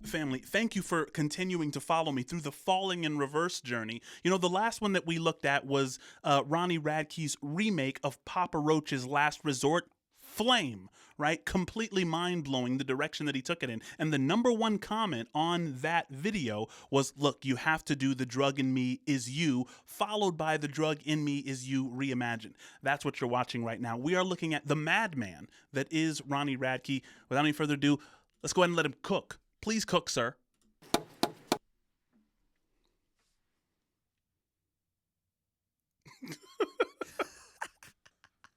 Family, thank you for continuing to follow me through the falling in reverse journey. You know, the last one that we looked at was Ronnie Radke's remake of Papa Roach's Last Resort, Flame, right? Completely mind-blowing the direction that he took it in. And the number one comment on that video was, look, you have to do The Drug in Me Is You, followed by The Drug in Me Is You reimagined. That's what you're watching right now. We are looking at the madman that is Ronnie Radke. Without any further ado, let's go ahead and let him cook. Please cook, sir.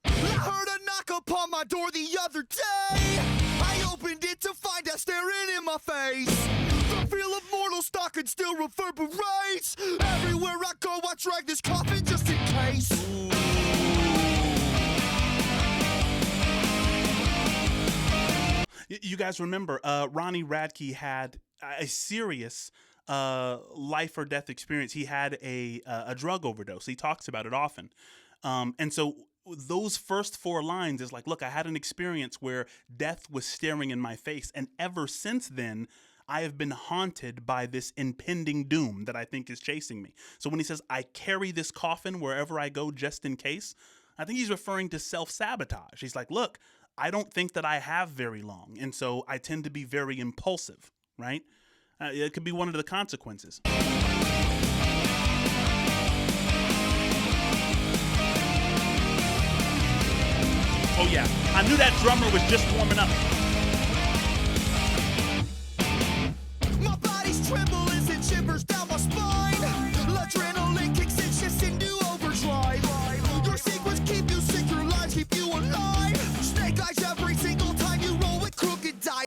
I heard a knock upon my door the other day. I opened it to find out staring in my face. The feel of mortal stalking still reverberates. Everywhere I go, I drag this coffin just in case. You guys remember, Ronnie Radke had a serious life or death experience. He had a drug overdose. He talks about it often. And so those first 4 lines is like, look, I had an experience where death was staring in my face. And ever since then, I have been haunted by this impending doom that I think is chasing me. So when he says, I carry this coffin wherever I go just in case, I think he's referring to self-sabotage. He's like, look, I don't think that I have very long, and so I tend to be very impulsive, right? It could be one of the consequences. Oh yeah, I knew that drummer was just warming up. My body's tremble as it shivers down my spine. Adrenaline kicks and shifts into overdrive. Your secrets keep you sick, your lies keep you alive. Snake eyes every single time you roll with crooked dice.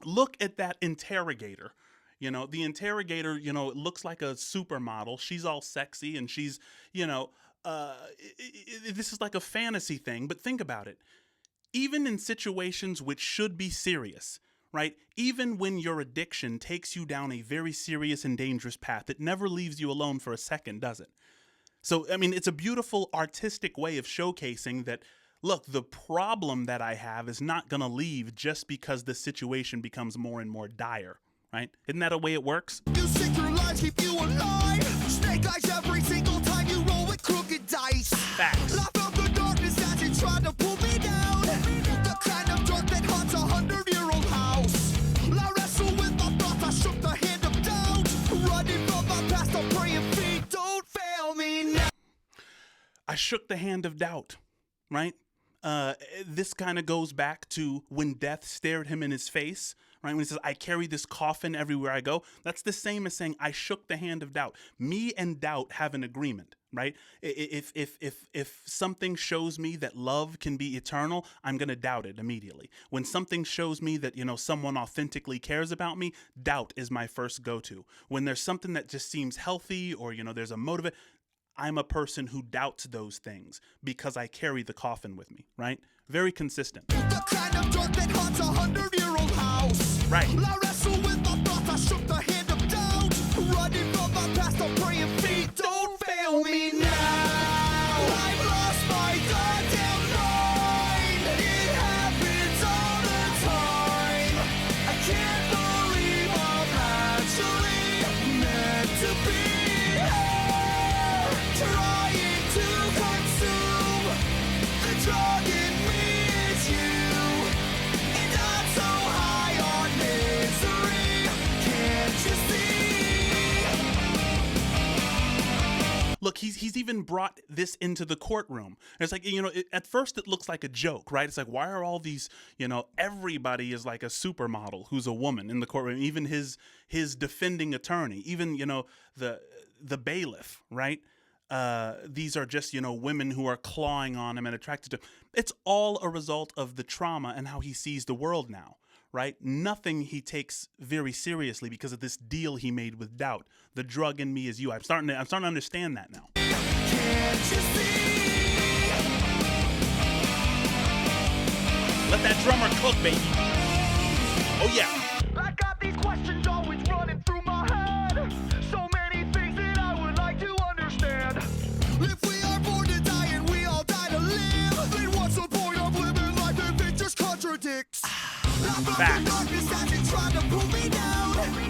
Look at that interrogator. You know, the interrogator, you know, it looks like a supermodel. She's all sexy and she's, you know, this is like a fantasy thing. But think about it. Even in situations which should be serious, right? Even when your addiction takes you down a very serious and dangerous path, it never leaves you alone for a second, does it? So, I mean, it's a beautiful artistic way of showcasing that, look, the problem that I have is not going to leave just because the situation becomes more and more dire, right? Isn't that a way it works? You sick, your lies keep you alive. Snake eyes every single time you roll with crooked dice. Facts. I felt the darkness as it tried to pull me down. The kind of dark that haunts a 100-year-old house. I wrestle with my thoughts, I shook the hand of doubt. Running from my past, I'm praying feet don't fail me now. I shook the hand of doubt, right? This kind of goes back to when death stared him in his face, right? When he says, I carry this coffin everywhere I go. That's the same as saying, I shook the hand of doubt. Me and doubt have an agreement, right? If something shows me that love can be eternal, I'm going to doubt it immediately. When something shows me that, you know, someone authentically cares about me, doubt is my first go-to. When there's something that just seems healthy or, you know, there's a motive, I'm a person who doubts those things because I carry the coffin with me, right? Very consistent. The kind of dark that haunts a 100-year-old house. Right. I wrestle with my thoughts, I shook the hand of doubt. Running from my past, I'm praying feet don't fail me now. I've lost my goddamn mind. It happens all the time. I can't believe I'm actually meant to be here. Trying to consume the drug in me is you. And I'm so high on misery. Can't you see? Look, he's even brought this into the courtroom. And it's like, you know, at first it looks like a joke, right? It's like, why are all these, you know, everybody is like a supermodel who's a woman in the courtroom, even his defending attorney, even, you know, the bailiff, right? These are just, you know, women who are clawing on him and attracted to him. It's all a result of the trauma and how he sees the world now, right? Nothing he takes very seriously because of this deal he made with doubt. The drug in me is you. I'm starting to understand that now. Can't you see? Let that drummer cook, baby. Oh yeah. I got these questions always running through my head. So many things that I would like to understand. If we are born to die and we all die to live, then what's the point of living life if it just contradicts? I felt the darkness as it tried to pull me down.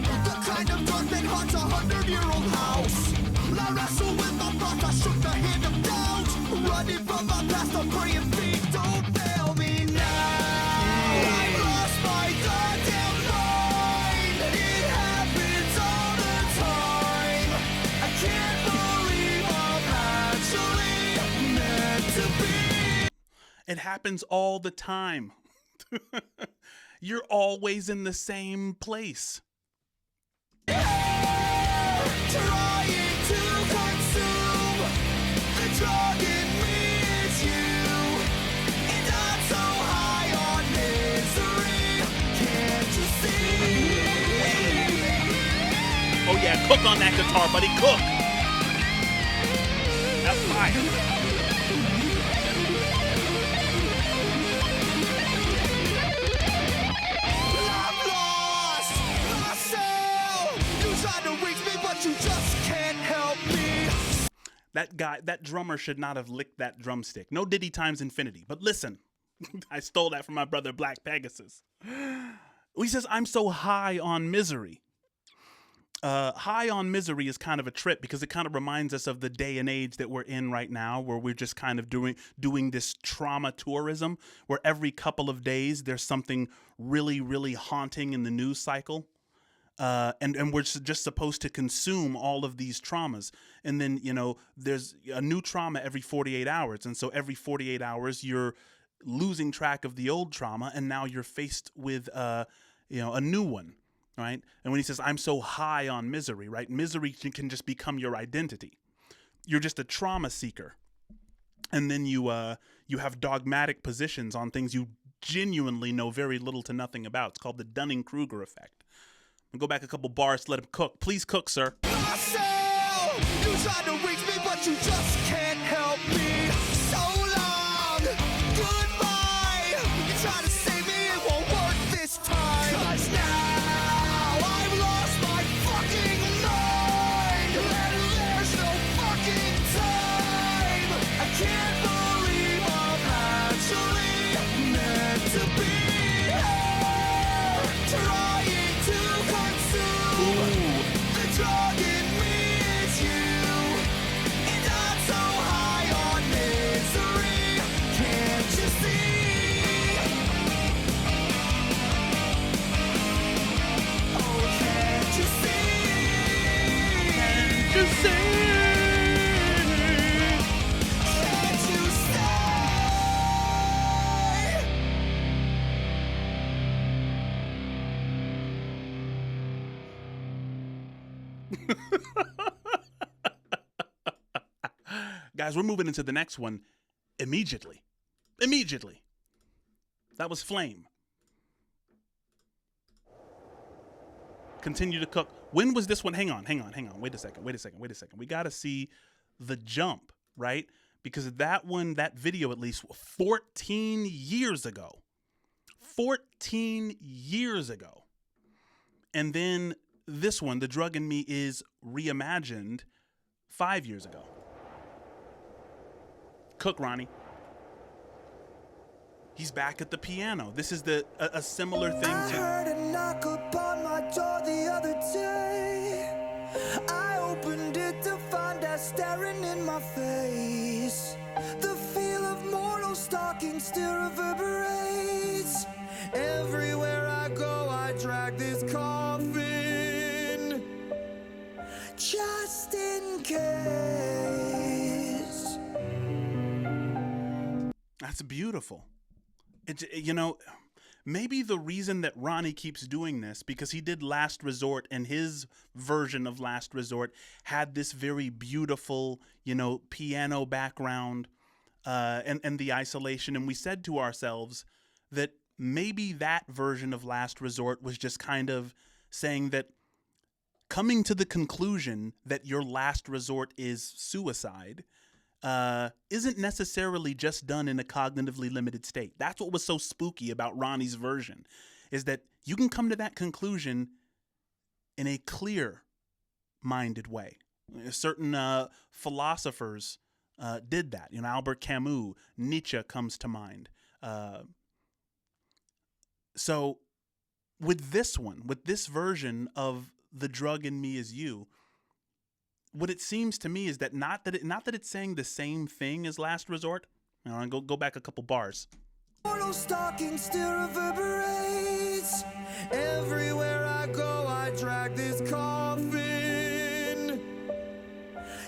happens all the time. You're always in the same place. Trying to consume the drug in me is you, and I'm so high on misery. Can't you see? Oh yeah, cook on that guitar, buddy, cook. That's fire. I've lost myself. You tried to reach me, but you just can't help me. That drummer should not have licked that drumstick. No Diddy times infinity. But listen, I stole that from my brother Black Pegasus. He says, I'm so high on misery. High on misery is kind of a trip because it kind of reminds us of the day and age that we're in right now, where we're just kind of doing this trauma tourism, where every couple of days there's something really, really haunting in the news cycle. And we're just supposed to consume all of these traumas. And then, there's a new trauma every 48 hours. And so every 48 hours, you're losing track of the old trauma. And now you're faced with, a new one, right? And when he says, I'm so high on misery, right? Misery can just become your identity. You're just a trauma seeker. And then you have dogmatic positions on things you genuinely know very little to nothing about. It's called the Dunning-Kruger effect. Go back a couple bars to let him cook. Please cook, sir. Myself, you tried to reach me, but you just can't help me. So long, goodbye. You try to save me, it won't work this time. 'Cause now I've lost my fucking mind, and there's no fucking time. I can't believe I'm actually meant to be here, trying to consume the drug in me is you, and I'm so high on misery. Can't you see? Oh, can't you see? Can't you see? Can't you Guys, we're moving into the next one immediately. Immediately. That was Flame. Continue to cook. When was this one? Hang on. Wait a second. We got to see the jump, right? Because that video at least 14 years ago. 14 years ago. And then this one, The Drug in Me, is reimagined 5 years ago. Cook, Ronnie. He's back at the piano. This is a similar thing I to... heard a knock upon my door the other day. I opened it to find her staring in my face. The feel of mortal stalking still reverberates. Everywhere I go, I drag this coffin, just in case. That's beautiful. Maybe the reason that Ronnie keeps doing this, because he did Last Resort, and his version of Last Resort had this very beautiful, piano background, and the isolation. And we said to ourselves that maybe that version of Last Resort was just kind of saying that coming to the conclusion that your last resort is suicide isn't necessarily just done in a cognitively limited state. That's what was so spooky about Ronnie's version, is that you can come to that conclusion in a clear-minded way. Certain philosophers did that. Albert Camus, Nietzsche comes to mind. So with this version of The Drug in Me Is You, what it seems to me is that not that it's saying the same thing as Last Resort. Go back a couple bars. Mortal stalking still reverberates. Everywhere I go, I drag this coffin,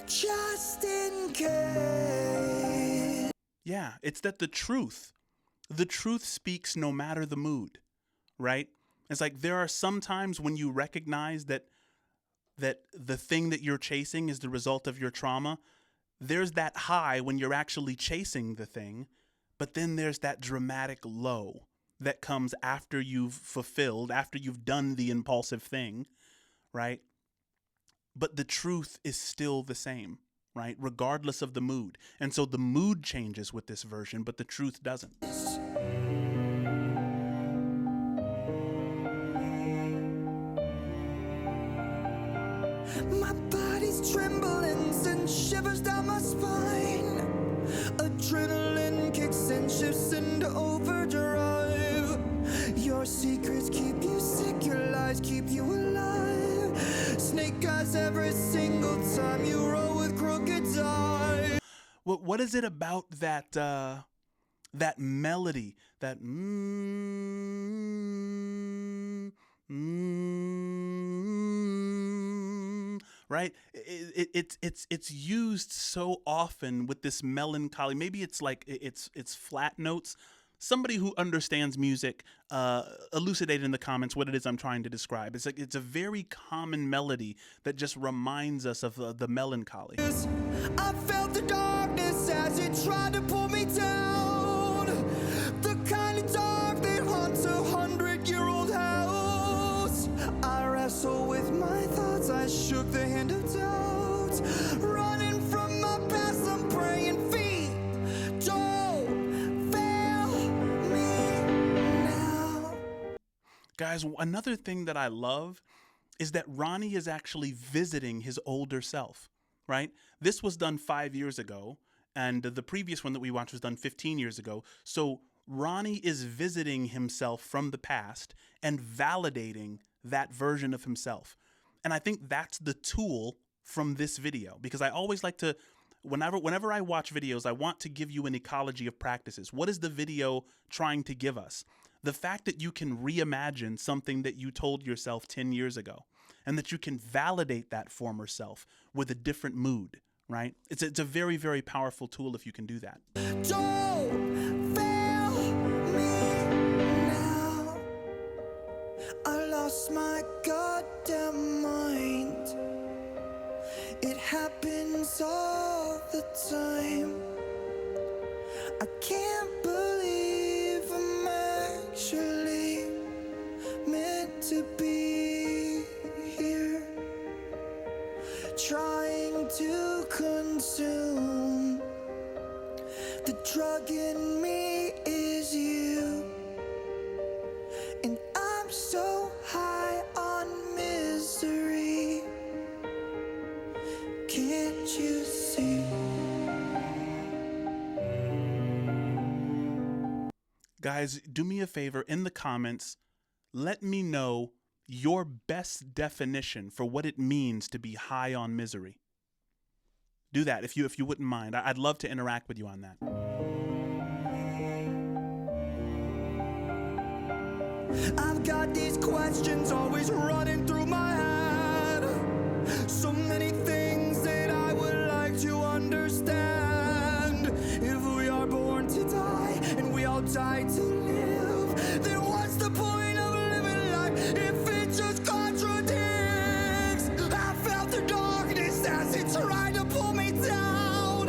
just in case. Yeah, it's that the truth the truth speaks no matter the mood, right? It's like there are some times when you recognize that the thing that you're chasing is the result of your trauma. There's that high when you're actually chasing the thing, but then there's that dramatic low that comes after you've fulfilled, after you've done the impulsive thing, right? But the truth is still the same, right? Regardless of the mood. And so the mood changes with this version, but the truth doesn't. My body's trembling, sends shivers down my spine. Adrenaline kicks and shifts into overdrive. Your secrets keep you sick, your lies keep you alive. Snake eyes every single time you roll with crooked eyes. What is it about that that melody, that right? It's used so often with this melancholy. Maybe it's like it's flat notes. Somebody who understands music, elucidate in the comments what it is I'm trying to describe. It's like it's a very common melody that just reminds us of the melancholy. I felt the darkness as it tried to pull me down. The kind of dark that haunts a 100-year-old house. I wrestle with my thoughts, I shook the hand of doubt. Running from my past, I'm praying feet. Don't fail me now. Guys, another thing that I love is that Ronnie is actually visiting his older self, right? This was done 5 years ago, and the previous one that we watched was done 15 years ago. So Ronnie is visiting himself from the past and validating that version of himself. And I think that's the tool from this video, because I always like to, whenever I watch videos, I want to give you an ecology of practices. What is the video trying to give us? The fact that you can reimagine something that you told yourself 10 years ago, and that you can validate that former self with a different mood, right? It's a very, very powerful tool if you can do that. Don't fail me now. I lost my goddamn mind. It happens all the time. I can't believe I'm actually meant to be here, trying to consume. The drug in me is you, and I'm so high on misery. Can't you see? Guys, do me a favor in the comments, let me know your best definition for what it means to be high on misery. Do that if you wouldn't mind. I'd love to interact with you on that. I've got these questions always running through my head. So many things that I would like to understand. If we are born to die and we all die to live, then what's the point of living life if it just contradicts? I felt the darkness as it tried to pull me down.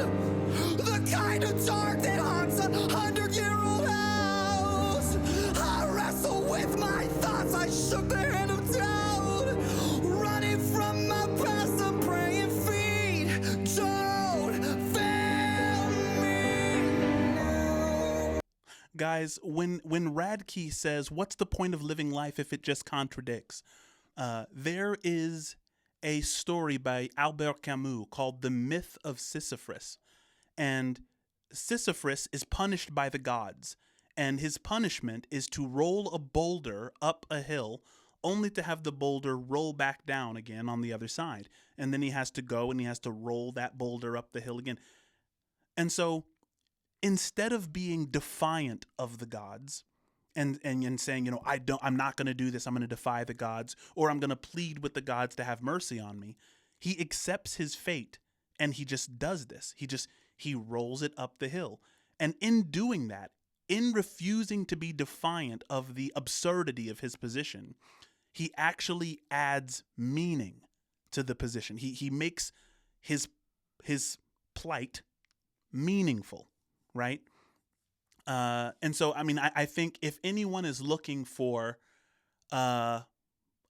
The kind of dark that haunts a 100-year-old house. I wrestle with my thoughts, I shook the hand of doubt. Running from my past, I'm praying feet. Don't fail me now. Guys, when RADKE says, what's the point of living life if it just contradicts? There is a story by Albert Camus called The Myth of Sisyphus. And Sisyphus is punished by the gods. And his punishment is to roll a boulder up a hill only to have the boulder roll back down again on the other side. And then he has to go and he has to roll that boulder up the hill again. And so instead of being defiant of the gods and saying, you know, I'm not going to do this, I'm going to defy the gods, or I'm going to plead with the gods to have mercy on me, he accepts his fate and he just does this. He rolls it up the hill. And in doing that, in refusing to be defiant of the absurdity of his position, he actually adds meaning to the position. He makes his plight meaningful, right? And so, I mean, I think if anyone is looking for a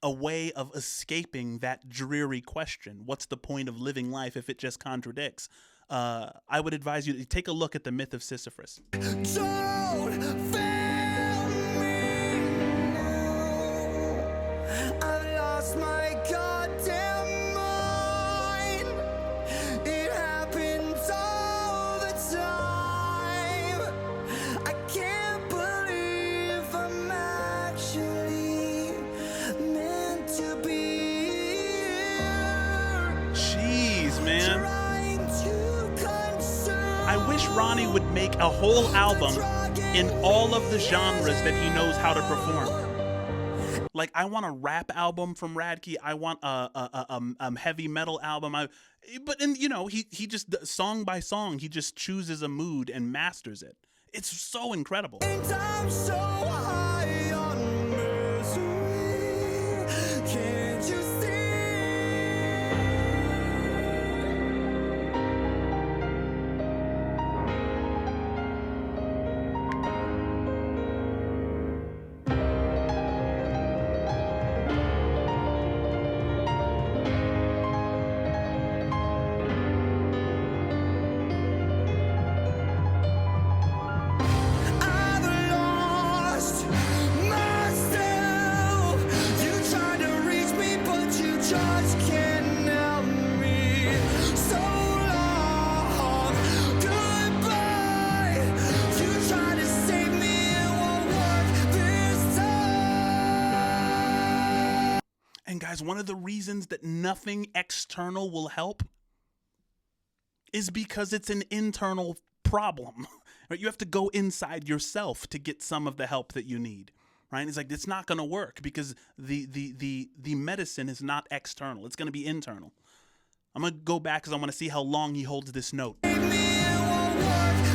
way of escaping that dreary question, what's the point of living life if it just contradicts? I would advise you to take a look at the myth of Sisyphus. Don't fail me now. I've lost my goddamn mind. It happens all the time. I can't believe I'm actually meant to be here. Jeez, man. Trying to conserve. I wish Ronnie would make a whole album in all of the genres that he knows how to perform. Like, I want a rap album from RADKE. I want a heavy metal album. He just, song by song, he just chooses a mood and masters it. It's so incredible. And I'm so high on misery. Can't you see? I've lost myself. You try to reach me, but you just can't help me. So long, goodbye. You try to save me, it won't work this time. And guys, one of the reasons that nothing external will help is because it's an internal problem. Right? You have to go inside yourself to get some of the help that you need. Right? It's like, it's not going to work because the medicine is not external. It's going to be internal. I'm going to go back because I want to see how long he holds this note. Save me, it won't work